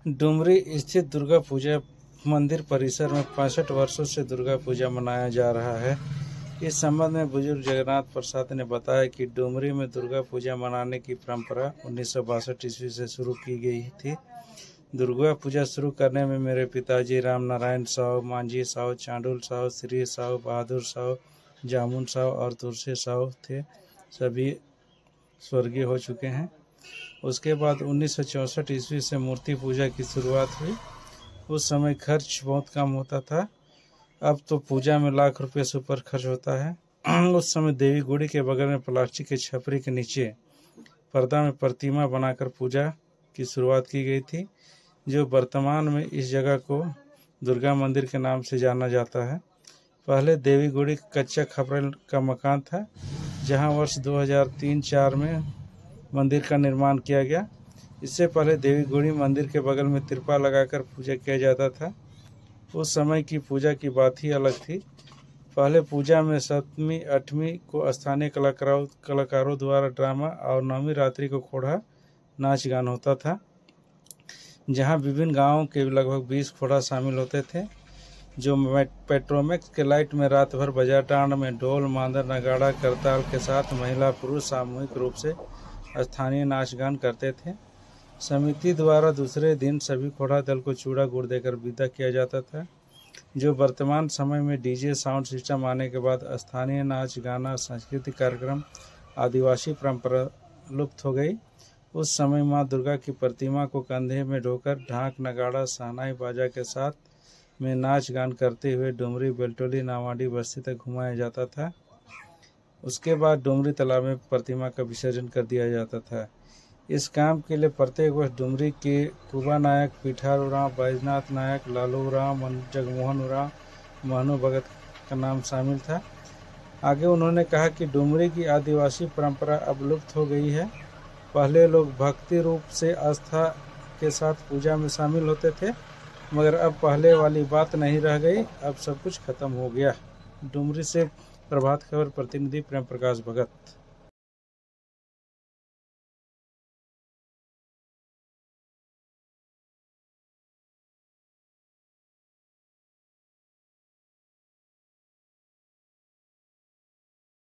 डुमरी स्थित दुर्गा पूजा मंदिर परिसर में 65 वर्षों से दुर्गा पूजा मनाया जा रहा है। इस संबंध में बुजुर्ग जगन्नाथ प्रसाद ने बताया कि डुमरी में दुर्गा पूजा मनाने की परंपरा 1962 ईस्वी से शुरू की गई थी। दुर्गा पूजा शुरू करने में मेरे पिताजी राम नारायण साहू, मांझी साहू, चांडुल साहू, श्री साहू, बहादुर साहू, जामुन साहू और तुलसी साहू थे। सभी स्वर्गीय हो चुके हैं। उसके बाद 1964 ईस्वी से मूर्ति पूजा की शुरुआत हुई। उस समय खर्च बहुत कम होता था। अब तो पूजा में लाख रुपए से ऊपर खर्च होता है। उस समय देवी गुड़ी के बगल में प्लास्टिक के छपरी के नीचे पर्दा में प्रतिमा बनाकर पूजा की शुरुआत की गई थी, जो वर्तमान में इस जगह को दुर्गा मंदिर के नाम से जाना जाता है। पहले देवी गुड़ी कच्चा खपरेल का मकान था, जहां वर्ष 2003-04 में मंदिर का निर्माण किया गया। इससे पहले देवी गुड़ी मंदिर के बगल में तिरपाल लगाकर पूजा किया जाता था। उस समय की पूजा की बात ही अलग थी। पहले पूजा में 7वीं 8वीं को स्थानीय कलाकारों द्वारा ड्रामा और 9वीं रात्रि को खोड़ा नाच गान होता था, जहां विभिन्न गांवों के लगभग 20 खोड़ा शामिल होते थे, जो पेट्रोमैक्स के लाइट में रात भर बाजार डांड में ढोल, मांदर, नगाड़ा, करताल के साथ महिला पुरुष सामूहिक रूप से स्थानीय नाच गान करते थे। समिति द्वारा दूसरे दिन सभी खोड़ा दल को चूड़ा गुड़ देकर विदा किया जाता था, जो वर्तमान समय में डीजे साउंड सिस्टम आने के बाद स्थानीय नाच गाना, सांस्कृतिक कार्यक्रम, आदिवासी परंपरा लुप्त हो गई। उस समय मां दुर्गा की प्रतिमा को कंधे में ढोकर ढाक, नगाड़ा, शहनाई बाजा के साथ में नाच गान करते हुए डुमरी, बेलटोली, नावाडी बस्ती तक घुमाया जाता था। उसके बाद डुमरी तालाब में प्रतिमा का विसर्जन कर दिया जाता था। इस काम के लिए प्रत्येक वर्ष डुमरी के कुबा नायक, पीठार उरांव, बैजनाथ नायक, लालू उरांव, जगमोहन उरांव, महनू भगत का नाम शामिल था। आगे उन्होंने कहा कि डुमरी की आदिवासी परंपरा अब लुप्त हो गई है। पहले लोग भक्ति रूप से आस्था के साथ पूजा में शामिल होते थे, मगर अब पहले वाली बात नहीं रह गई। अब सब कुछ खत्म हो गया। डुमरी से प्रभात खबर प्रतिनिधि प्रेम प्रकाश भगत।